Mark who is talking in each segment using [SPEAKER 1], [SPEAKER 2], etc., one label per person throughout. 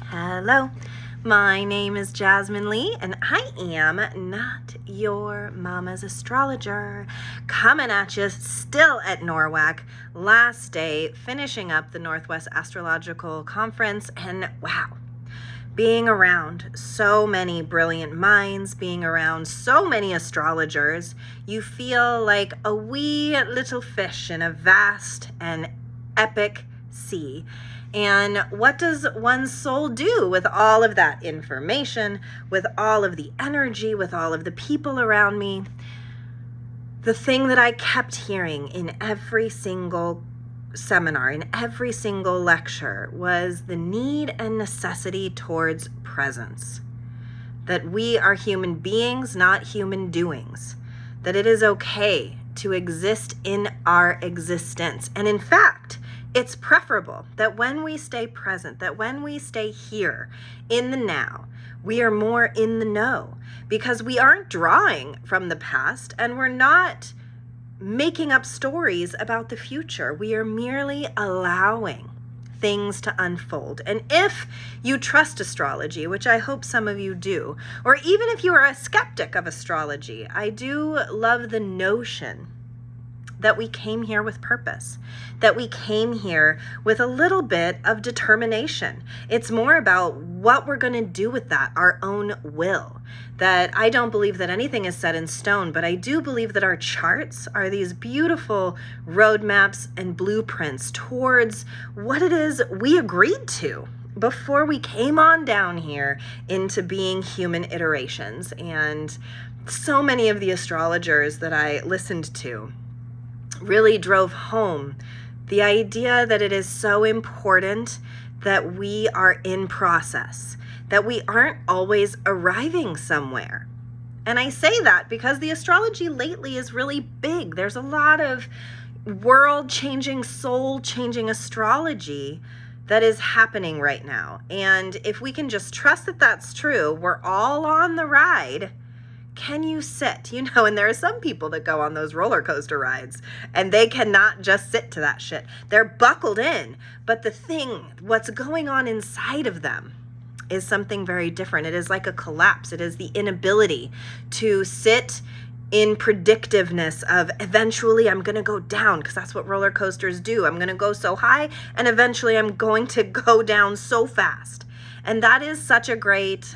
[SPEAKER 1] Hello, my name is Jasmine Lee, and I am not your mama's astrologer. Coming at you still at NORWAC, last day, finishing up the Northwest Astrological Conference, and wow, being around so many brilliant minds, being around so many astrologers, you feel like a wee little fish in a vast and epic sea. And what does one's soul do with all of that information, with all of the energy, with all of the people around me? The thing that I kept hearing in every single seminar, in every single lecture, was the need and necessity towards presence. That we are human beings, not human doings. That it is okay to exist in our existence. And in fact, it's preferable that when we stay present, that when we stay here in the now, we are more in the know, because we aren't drawing from the past and we're not making up stories about the future. We are merely allowing things to unfold. And if you trust astrology, which I hope some of you do, or even if you are a skeptic of astrology, I do love the notion that we came here with purpose, that we came here with a little bit of determination. It's more about what we're going to do with that, our own will. That I don't believe that anything is set in stone, but I do believe that our charts are these beautiful roadmaps and blueprints towards what it is we agreed to before we came on down here into being human iterations. And so many of the astrologers that I listened to really drove home the idea that it is so important that we are in process, that we aren't always arriving somewhere. And I say that because the astrology lately is really big. There's a lot of world-changing, soul-changing astrology that is happening right now. And if we can just trust that that's true, we're all on the ride. Can you sit? And there are some people that go on those roller coaster rides and they cannot just sit to that shit. They're buckled in, but what's going on inside of them is something very different. It is like a collapse. It is the inability to sit in predictiveness of eventually I'm going to go down, because that's what roller coasters do. I'm going to go so high and eventually I'm going to go down so fast. And that is such a great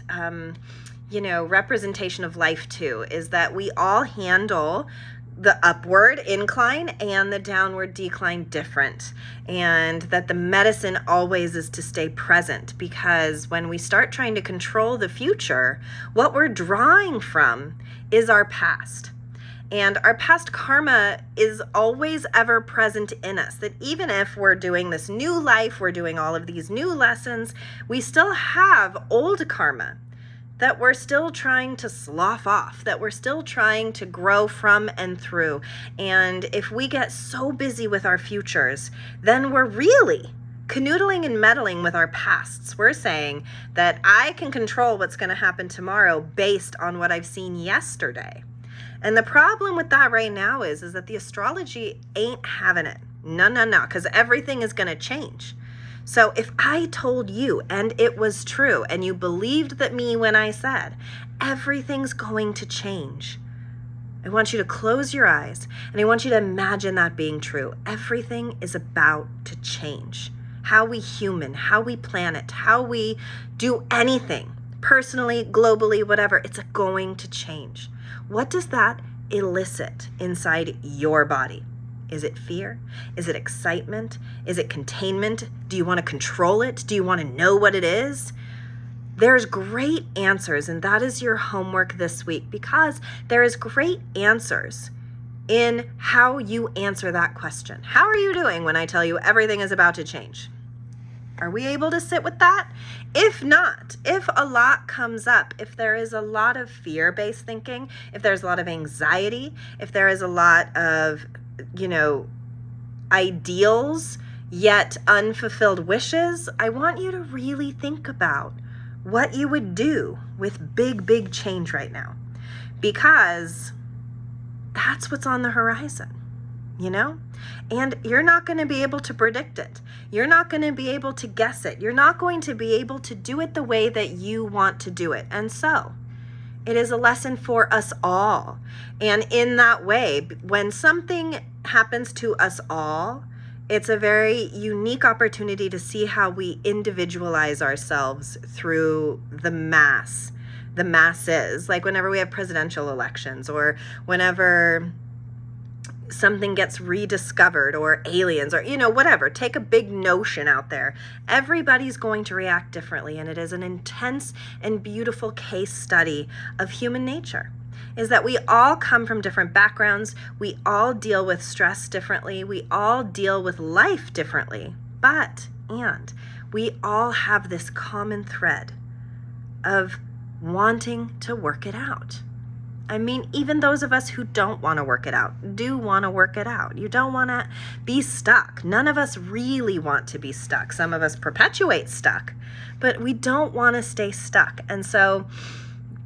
[SPEAKER 1] representation of life too, is that we all handle the upward incline and the downward decline different. And that the medicine always is to stay present, because when we start trying to control the future, what we're drawing from is our past. And our past karma is always ever present in us. That even if we're doing this new life, we're doing all of these new lessons, we still have old karma that we're still trying to slough off, that we're still trying to grow from and through. And if we get so busy with our futures, then we're really canoodling and meddling with our pasts. We're saying that I can control what's going to happen tomorrow based on what I've seen yesterday. And the problem with that right now is that the astrology ain't having it. No, because everything is going to change. So if I told you and it was true and you believed that me when I said everything's going to change, I want you to close your eyes and I want you to imagine that being true. Everything is about to change. How we human, how we planet, how we do anything, personally, globally, whatever, it's going to change. What does that elicit inside your body? Is it fear? Is it excitement? Is it containment? Do you want to control it? Do you want to know what it is? There's great answers, and that is your homework this week, because there is great answers in how you answer that question. How are you doing when I tell you everything is about to change? Are we able to sit with that? If not, if a lot comes up, if there is a lot of fear-based thinking, if there's a lot of anxiety, if there is a lot of ideals, yet unfulfilled wishes, I want you to really think about what you would do with big change right now, because that's what's on the horizon. you know? And you're not going to be able to predict it. You're not going to be able to guess it. You're not going to be able to do it the way that you want to do it. And so it is a lesson for us all. And in that way, when something happens to us all, it's a very unique opportunity to see how we individualize ourselves through the masses. Like whenever we have presidential elections, or whenever something gets rediscovered, or aliens, or whatever. Take a big notion out there. Everybody's going to react differently, and it is an intense and beautiful case study of human nature. Is that we all come from different backgrounds, we all deal with stress differently, we all deal with life differently, and we all have this common thread of wanting to work it out. I mean, even those of us who don't want to work it out do want to work it out. You don't want to be stuck. None of us really want to be stuck. Some of us perpetuate stuck, but we don't want to stay stuck. And so,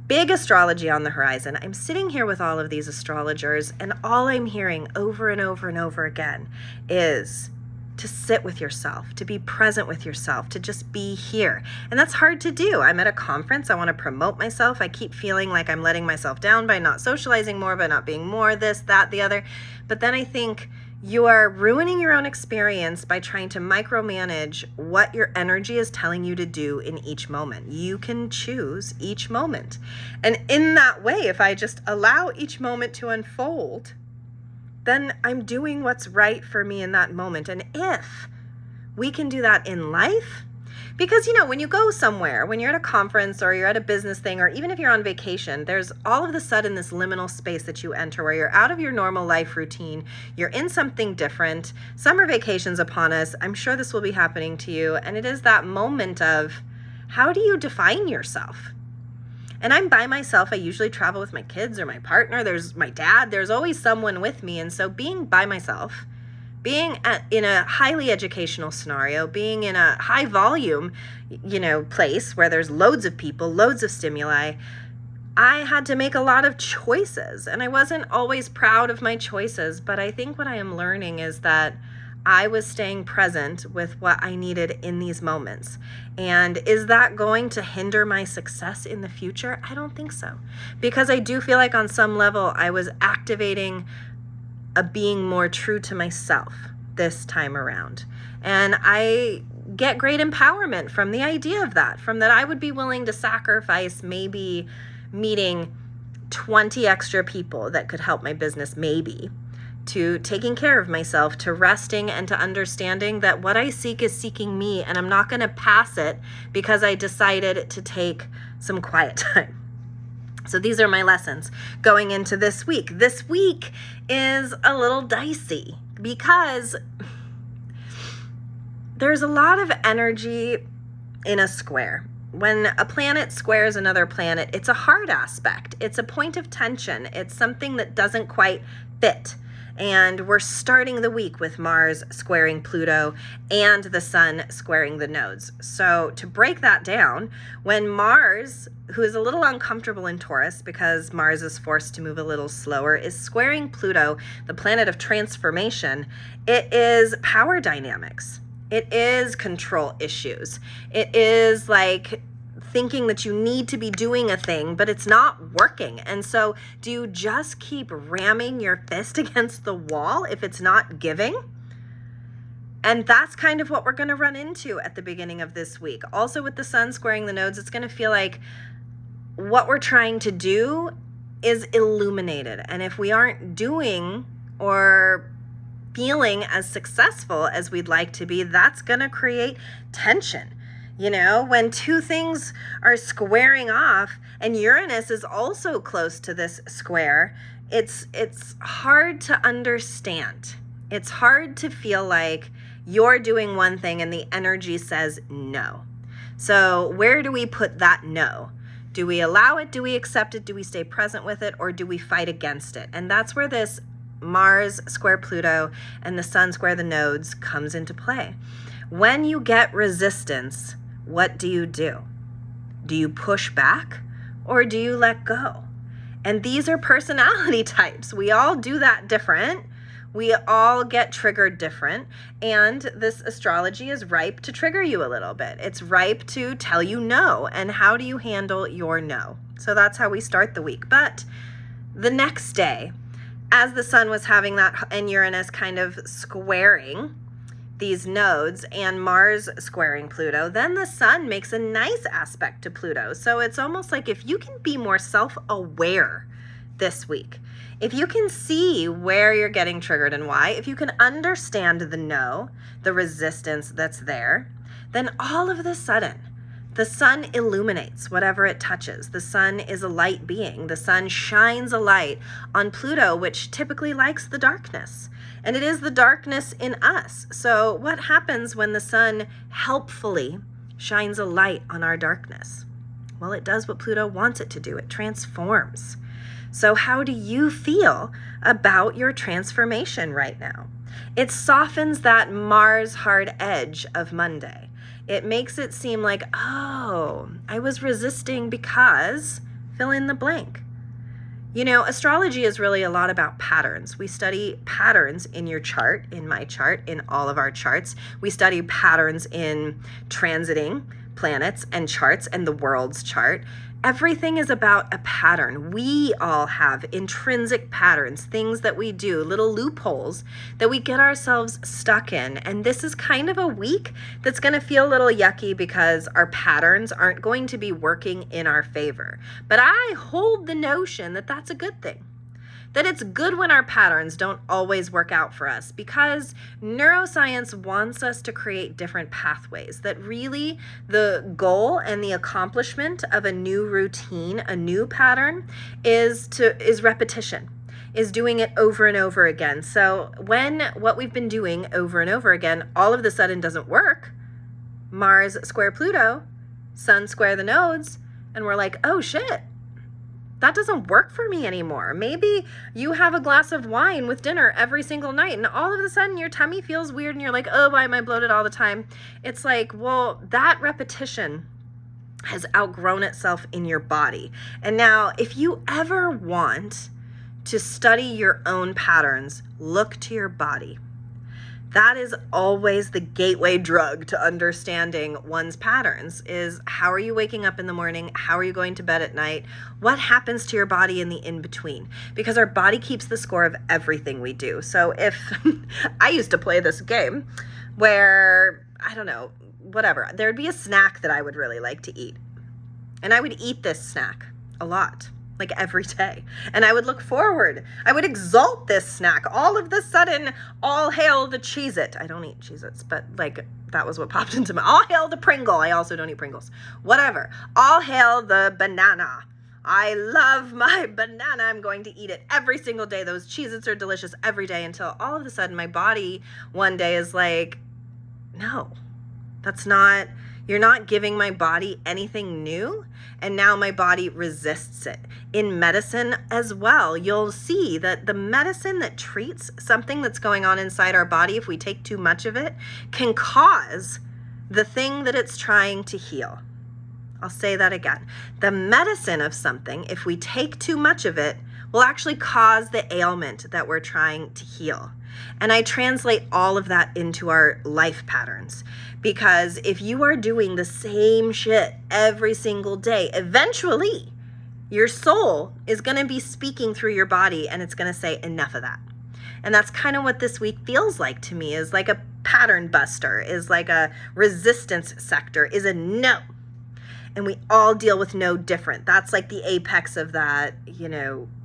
[SPEAKER 1] big astrology on the horizon. I'm sitting here with all of these astrologers, and all I'm hearing over and over and over again is to sit with yourself, to be present with yourself, to just be here. And that's hard to do. I'm at a conference. I want to promote myself. I keep feeling like I'm letting myself down by not socializing more, by not being more this, that, the other. But then I think you are ruining your own experience by trying to micromanage what your energy is telling you to do in each moment. You can choose each moment. And in that way, if I just allow each moment to unfold, then I'm doing what's right for me in that moment. And if we can do that in life, because, when you go somewhere, when you're at a conference or you're at a business thing, or even if you're on vacation, there's all of a sudden this liminal space that you enter where you're out of your normal life routine. You're in something different. Summer vacation's upon us. I'm sure this will be happening to you. And it is that moment of, how do you define yourself? And I'm by myself. I usually travel with my kids or my partner. There's my dad. There's always someone with me. And so being by myself, being in a highly educational scenario, being in a high volume, place where there's loads of people, loads of stimuli, I had to make a lot of choices. And I wasn't always proud of my choices. But I think what I am learning is that I was staying present with what I needed in these moments. And is that going to hinder my success in the future? I don't think so. Because I do feel like on some level I was activating a being more true to myself this time around. And I get great empowerment from the idea of that, from that I would be willing to sacrifice maybe meeting 20 extra people that could help my business, maybe, to taking care of myself, to resting, and to understanding that what I seek is seeking me, and I'm not going to pass it because I decided to take some quiet time. So these are my lessons going into this week. This week is a little dicey because there's a lot of energy in a square. When a planet squares another planet, it's a hard aspect. It's a point of tension. It's something that doesn't quite fit. And we're starting the week with Mars squaring Pluto and the Sun squaring the nodes. So to break that down, when Mars, who is a little uncomfortable in Taurus because Mars is forced to move a little slower, is squaring Pluto, the planet of transformation, it is power dynamics. It is control issues. It is like thinking that you need to be doing a thing, but it's not working. And so do you just keep ramming your fist against the wall if it's not giving? And that's kind of what we're going to run into at the beginning of this week. Also with the Sun squaring the nodes, it's going to feel like what we're trying to do is illuminated. And if we aren't doing or feeling as successful as we'd like to be, that's going to create tension. When two things are squaring off and Uranus is also close to this square, it's hard to understand. It's hard to feel like you're doing one thing and the energy says no. So where do we put that no? Do we allow it? Do we accept it? Do we stay present with it? Or do we fight against it? And that's where this Mars square Pluto and the Sun square the nodes comes into play. When you get resistance, what do? Do you push back or do you let go? And these are personality types. We all do that different. We all get triggered different, and this astrology is ripe to trigger you a little bit. It's ripe to tell you no, and how do you handle your no? So that's how we start the week. But the next day, as the sun was having that, and Uranus kind of squaring these nodes, and Mars squaring Pluto, then the sun makes a nice aspect to Pluto. So it's almost like if you can be more self-aware this week, if you can see where you're getting triggered and why, if you can understand the no, the resistance that's there, then all of a sudden, the sun illuminates whatever it touches. The sun is a light being. The sun shines a light on Pluto, which typically likes the darkness. And it is the darkness in us. So what happens when the sun helpfully shines a light on our darkness? Well, it does what Pluto wants it to do. It transforms. So how do you feel about your transformation right now? It softens that Mars hard edge of Monday. It makes it seem like, oh, I was resisting because fill in the blank. You know, astrology is really a lot about patterns. We study patterns in your chart, in my chart, in all of our charts. We study patterns in transiting planets and charts and the world's chart. Everything is about a pattern. We all have intrinsic patterns, things that we do, little loopholes that we get ourselves stuck in. And this is kind of a week that's going to feel a little yucky because our patterns aren't going to be working in our favor. But I hold the notion that that's a good thing. That it's good when our patterns don't always work out for us, because neuroscience wants us to create different pathways, that really the goal and the accomplishment of a new routine, a new pattern is repetition, is doing it over and over again. So when what we've been doing over and over again all of a sudden doesn't work, Mars square Pluto, Sun square the nodes, and we're like, oh shit, that doesn't work for me anymore. Maybe you have a glass of wine with dinner every single night and all of a sudden your tummy feels weird and you're like, oh, why am I bloated all the time? It's like, well, that repetition has outgrown itself in your body. And now if you ever want to study your own patterns, look to your body. That is always the gateway drug to understanding one's patterns, is how are you waking up in the morning? How are you going to bed at night? What happens to your body in the in-between? Because our body keeps the score of everything we do. So if I used to play this game where, I don't know, whatever, there would be a snack that I would really like to eat. And I would eat this snack a lot, like every day. And I would look forward. I would exalt this snack. All of the sudden, all hail the Cheez-It. I don't eat Cheez-Its, but like that was what popped into my, all hail the Pringle. I also don't eat Pringles. Whatever. All hail the banana. I love my banana. I'm going to eat it every single day. Those Cheez-Its are delicious every day, until all of a sudden my body one day is like, no, that's not, you're not giving my body anything new. And now my body resists it. In medicine as well, you'll see that the medicine that treats something that's going on inside our body, if we take too much of it, can cause the thing that it's trying to heal. I'll say that again. The medicine of something, if we take too much of it, will actually cause the ailment that we're trying to heal. And I translate all of that into our life patterns. Because if you are doing the same shit every single day, eventually your soul is going to be speaking through your body and it's going to say enough of that. And that's kind of what this week feels like to me, is like a pattern buster, is like a resistance sector, is a no. And we all deal with no different. That's like the apex of that,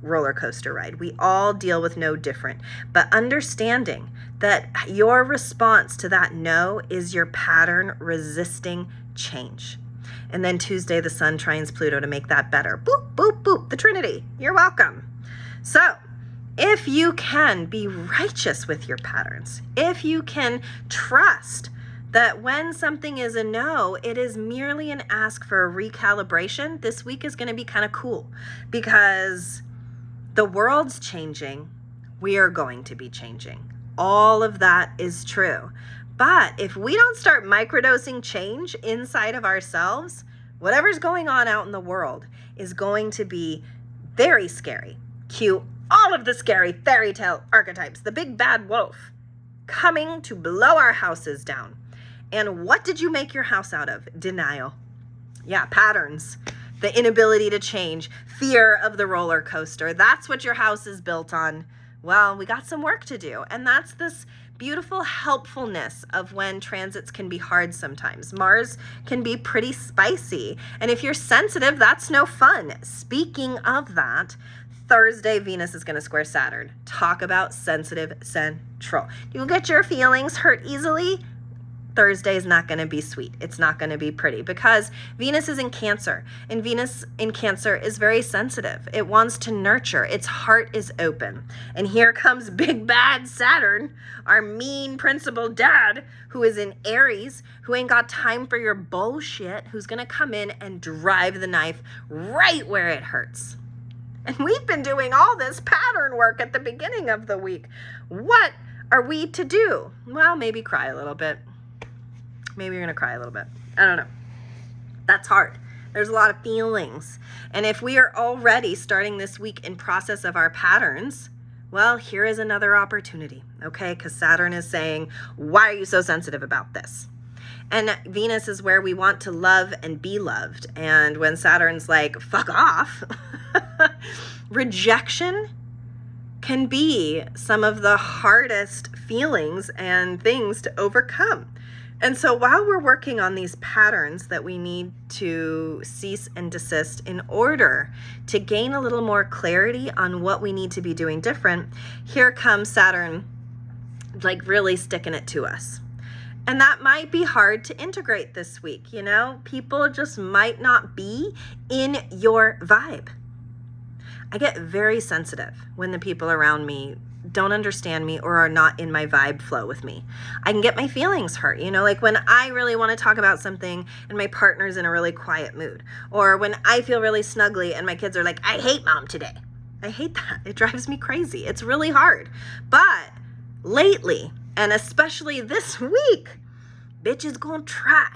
[SPEAKER 1] roller coaster ride. We all deal with no different. But understanding that your response to that no is your pattern resisting change. And then Tuesday, the sun trines Pluto to make that better. Boop, boop, boop, the Trinity. You're welcome. So if you can be righteous with your patterns, if you can trust that when something is a no, it is merely an ask for a recalibration, this week is going to be kind of cool, because the world's changing. We are going to be changing. All of that is true. But if we don't start microdosing change inside of ourselves, whatever's going on out in the world is going to be very scary. Cue all of the scary fairy tale archetypes, the big bad wolf, coming to blow our houses down. And what did you make your house out of? Denial. Yeah, patterns. The inability to change. Fear of the roller coaster. That's what your house is built on. Well, we got some work to do. And that's this beautiful helpfulness of when transits can be hard sometimes. Mars can be pretty spicy. And if you're sensitive, that's no fun. Speaking of that, Thursday, Venus is going to square Saturn. Talk about sensitive central. You get your feelings hurt easily. Thursday is not going to be sweet. It's not going to be pretty because Venus is in Cancer, and Venus in Cancer is very sensitive. It wants to nurture. Its heart is open. And here comes big bad Saturn, our mean principal dad, who is in Aries, who ain't got time for your bullshit, who's going to come in and drive the knife right where it hurts. And we've been doing all this pattern work at the beginning of the week. What are we to do? Well, maybe cry a little bit. Maybe you're going to cry a little bit. I don't know. That's hard. There's a lot of feelings. And if we are already starting this week in process of our patterns, well, here is another opportunity, okay? Because Saturn is saying, why are you so sensitive about this? And Venus is where we want to love and be loved. And when Saturn's like, fuck off, rejection can be some of the hardest feelings and things to overcome. And so while we're working on these patterns that we need to cease and desist in order to gain a little more clarity on what we need to be doing different, here comes Saturn like really sticking it to us. And that might be hard to integrate this week, you know? People just might not be in your vibe. I get very sensitive when the people around me don't understand me or are not in my vibe flow with me. I can get my feelings hurt, you know, like when I really want to talk about something and my partner's in a really quiet mood, or when I feel really snuggly and my kids are like, I hate mom today. I hate that. It drives me crazy. It's really hard. But lately, and especially this week, bitch is gonna try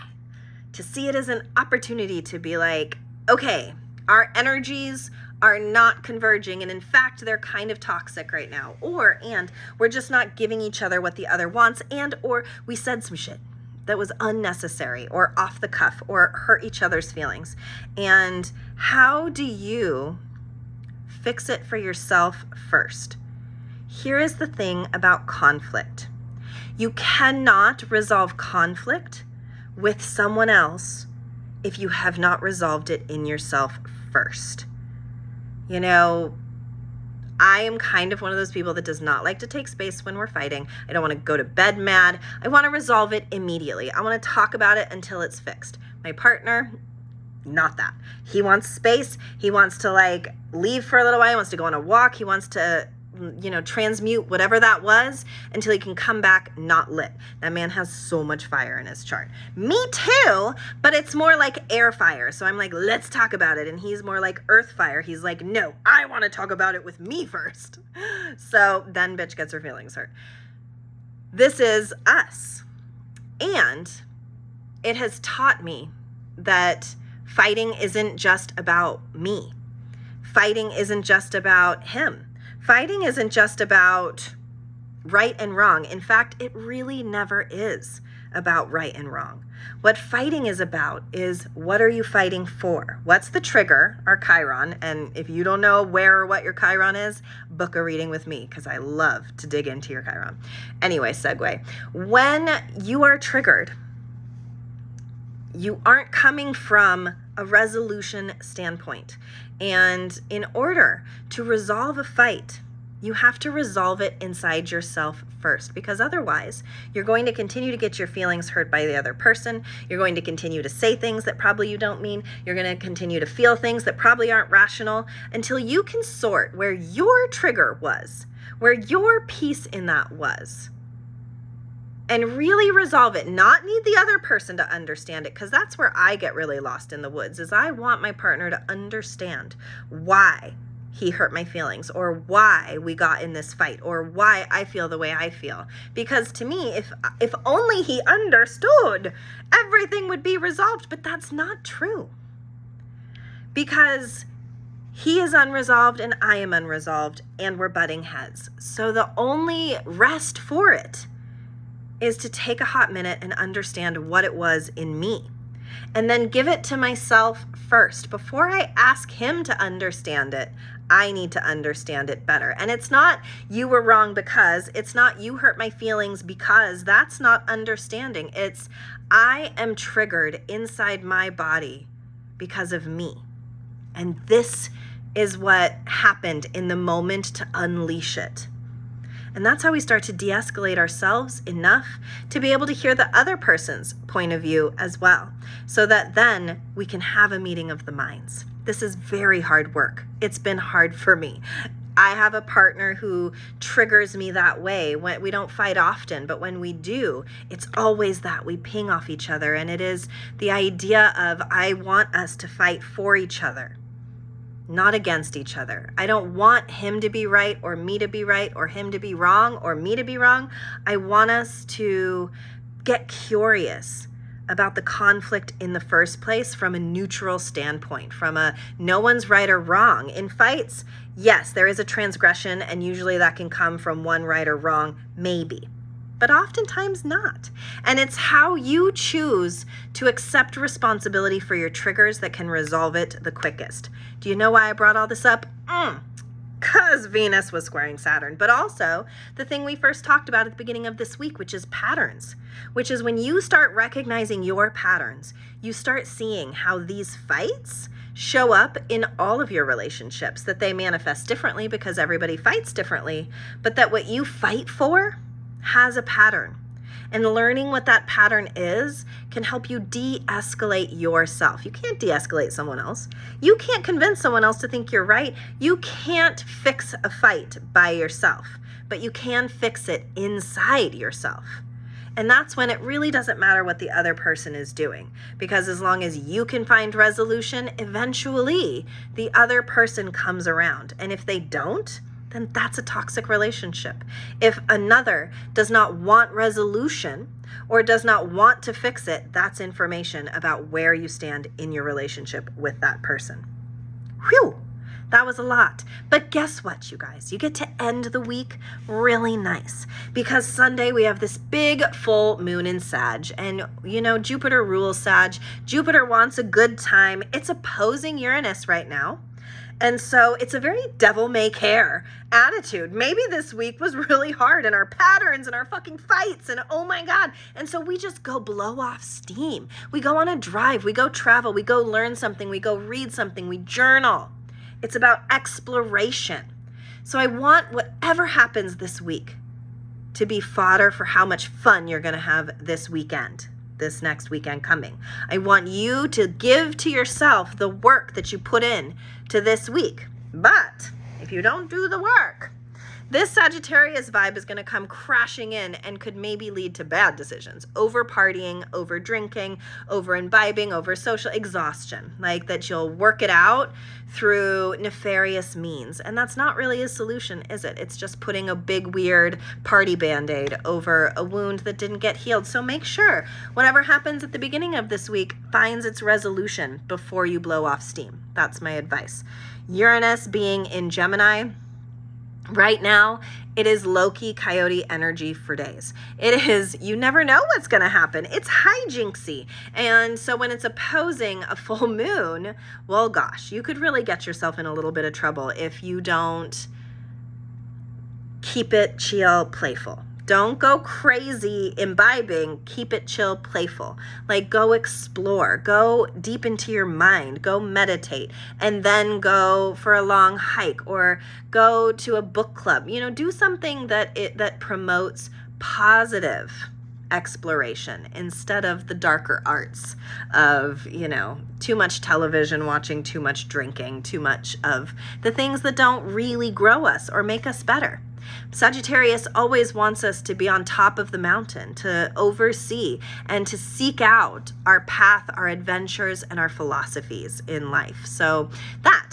[SPEAKER 1] to see it as an opportunity to be like, okay, our energies are not converging, and in fact they're kind of toxic right now, and we're just not giving each other what the other wants, and or we said some shit that was unnecessary or off the cuff or hurt each other's feelings. And how do you fix it for yourself first? Here is the thing about conflict. You cannot resolve conflict with someone else if you have not resolved it in yourself first. You know, I am kind of one of those people that does not like to take space when we're fighting. I don't want to go to bed mad. I want to resolve it immediately. I want to talk about it until it's fixed. My partner, not that. He wants space. He wants to like leave for a little while. He wants to go on a walk. He wants to, you know, transmute whatever that was until he can come back not lit. That man has so much fire in his chart. Me too, but it's more like air fire. So I'm like, let's talk about it. And he's more like earth fire. He's like, no, I want to talk about it with me first. So then bitch gets her feelings hurt. This is us. And it has taught me that fighting isn't just about me. Fighting isn't just about him. Fighting isn't just about right and wrong. In fact, it really never is about right and wrong. What fighting is about is, what are you fighting for? What's the trigger, our Chiron? And if you don't know where or what your Chiron is, book a reading with me because I love to dig into your Chiron. Anyway, segue. When you are triggered, you aren't coming from a resolution standpoint. And in order to resolve a fight, you have to resolve it inside yourself first, because otherwise you're going to continue to get your feelings hurt by the other person. You're going to continue to say things that probably you don't mean. You're going to continue to feel things that probably aren't rational until you can sort where your trigger was, where your piece in that was, and really resolve it. Not need the other person to understand it, because that's where I get really lost in the woods, is I want my partner to understand why he hurt my feelings, or why we got in this fight, or why I feel the way I feel. Because to me, if only he understood, everything would be resolved. But that's not true. Because He is unresolved and I am unresolved, and we're butting heads. So the only rest for it is to take a hot minute and understand what it was in me, and then give it to myself first. Before I ask him to understand it, I need to understand it better. And it's not you were wrong because, it's not you hurt my feelings because, that's not understanding. It's I am triggered inside my body because of me. And this is what happened in the moment to unleash it. And that's how we start to de-escalate ourselves enough to be able to hear the other person's point of view as well, so that then we can have a meeting of the minds. This is very hard work. It's been hard for me. I have a partner who triggers me that way. When we don't fight often, but when we do, it's always that we ping off each other. And it is the idea of, I want us to fight for each other, not against each other. I don't want him to be right or me to be right, or him to be wrong or me to be wrong. I want us to get curious about the conflict in the first place from a neutral standpoint, from a no one's right or wrong. In fights, yes, there is a transgression, and usually that can come from one right or wrong, maybe, but oftentimes not. And it's how you choose to accept responsibility for your triggers that can resolve it the quickest. Do you know why I brought all this up? Because Venus was squaring Saturn, but also the thing we first talked about at the beginning of this week, which is patterns, which is when you start recognizing your patterns, you start seeing how these fights show up in all of your relationships, that they manifest differently because everybody fights differently, but that what you fight for has a pattern. And learning what that pattern is can help you de-escalate yourself. You can't de-escalate someone else. You can't convince someone else to think you're right. You can't fix a fight by yourself, but you can fix it inside yourself. And that's when it really doesn't matter what the other person is doing, because as long as you can find resolution, eventually the other person comes around. And if they don't, then that's a toxic relationship. If another does not want resolution or does not want to fix it, that's information about where you stand in your relationship with that person. Whew, that was a lot. But guess what, you guys? You get to end the week really nice, because Sunday we have this big full moon in Sag, and you know, Jupiter rules Sag. Jupiter wants a good time. It's opposing Uranus right now. And so it's a very devil may care attitude. Maybe this week was really hard, and our patterns and our fucking fights, and oh my God. And so we just go blow off steam. We go on a drive, we go travel, we go learn something, we go read something, we journal. It's about exploration. So I want whatever happens this week to be fodder for how much fun you're going to have this weekend. This next weekend coming. I want you to give to yourself the work that you put in to this week. But if you don't do the work, this Sagittarius vibe is going to come crashing in and could maybe lead to bad decisions. Over partying, over drinking, over imbibing, over social exhaustion. Like that you'll work it out through nefarious means. And that's not really a solution, is it? It's just putting a big weird party band-aid over a wound that didn't get healed. So make sure whatever happens at the beginning of this week finds its resolution before you blow off steam. That's my advice. Uranus being in Gemini, right now, it is low-key coyote energy for days. It is, you never know what's going to happen. It's hijinksy. And so when it's opposing a full moon, well, gosh, you could really get yourself in a little bit of trouble if you don't keep it chill, playful. Don't go crazy imbibing. Keep it chill, playful. Like go explore, go deep into your mind, go meditate, and then go for a long hike or go to a book club. You know, do something that promotes positive exploration instead of the darker arts of, you know, too much television watching, too much drinking, too much of the things that don't really grow us or make us better. Sagittarius always wants us to be on top of the mountain, to oversee and to seek out our path, our adventures, and our philosophies in life. So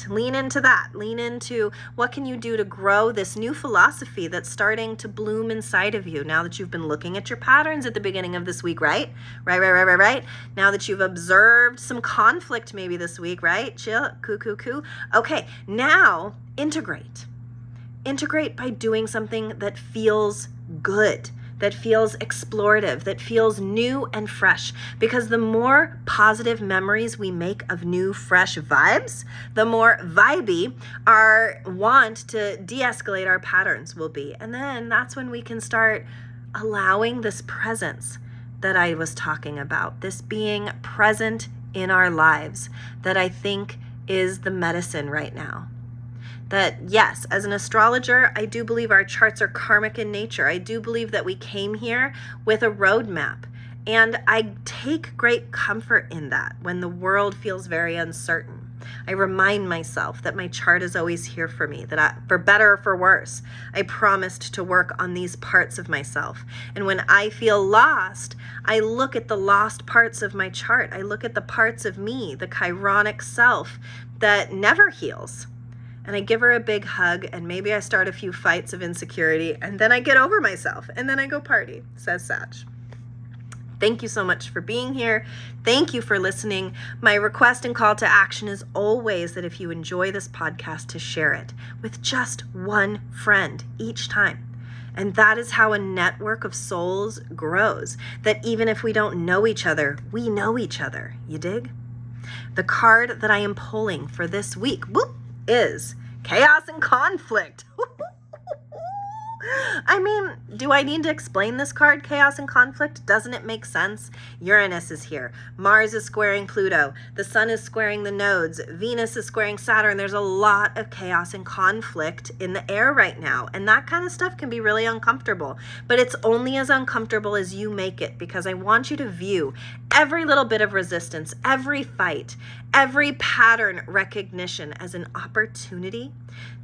[SPEAKER 1] lean into that. Lean into what can you do to grow this new philosophy that's starting to bloom inside of you now that you've been looking at your patterns at the beginning of this week, right? Right. Now that you've observed some conflict maybe this week, right? Chill, cool. Okay, now integrate. Integrate by doing something that feels good, that feels explorative, that feels new and fresh. Because the more positive memories we make of new, fresh vibes, the more vibey our want to de-escalate our patterns will be. And then that's when we can start allowing this presence that I was talking about, this being present in our lives, that I think is the medicine right now. That yes, as an astrologer, I do believe our charts are karmic in nature. I do believe that we came here with a roadmap. And I take great comfort in that when the world feels very uncertain. I remind myself that my chart is always here for me, that for better or for worse, I promised to work on these parts of myself. And when I feel lost, I look at the lost parts of my chart. I look at the parts of me, the chironic self that never heals. And I give her a big hug, and maybe I start a few fights of insecurity, and then I get over myself, and then I go party, says Sag. Thank you so much for being here. Thank you for listening. My request and call to action is always that if you enjoy this podcast, to share it with just one friend each time. And that is how a network of souls grows, that even if we don't know each other, we know each other. You dig? The card that I am pulling for this week, is chaos and conflict. I mean, do I need to explain this card, chaos and conflict? Doesn't it make sense? Uranus is here. Mars is squaring Pluto. The sun is squaring the nodes. Venus is squaring Saturn. There's a lot of chaos and conflict in the air right now. And that kind of stuff can be really uncomfortable. But it's only as uncomfortable as you make it, because I want you to view every little bit of resistance, every fight, every pattern recognition as an opportunity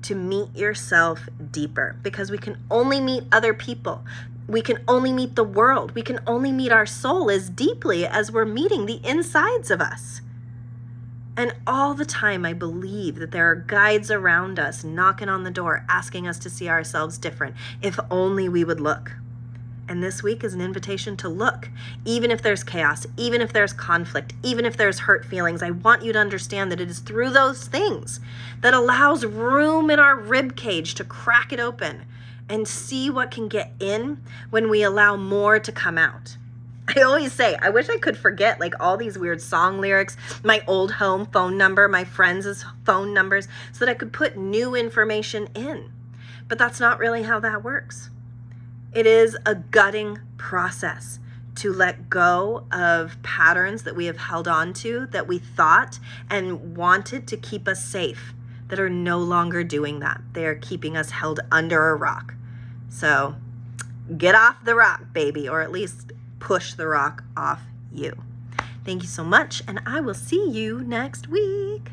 [SPEAKER 1] to meet yourself deeper, because we can only meet other people. We can only meet the world. We can only meet our soul as deeply as we're meeting the insides of us. And all the time, I believe that there are guides around us knocking on the door, asking us to see ourselves different, if only we would look. And this week is an invitation to look. Even if there's chaos, even if there's conflict, even if there's hurt feelings, I want you to understand that it is through those things that allows room in our rib cage to crack it open and see what can get in when we allow more to come out. I always say, I wish I could forget like all these weird song lyrics, my old home phone number, my friends' phone numbers, so that I could put new information in. But that's not really how that works. It is a gutting process to let go of patterns that we have held on to, that we thought and wanted to keep us safe, that are no longer doing that. They are keeping us held under a rock. So get off the rock, baby, or at least push the rock off you. Thank you so much, and I will see you next week.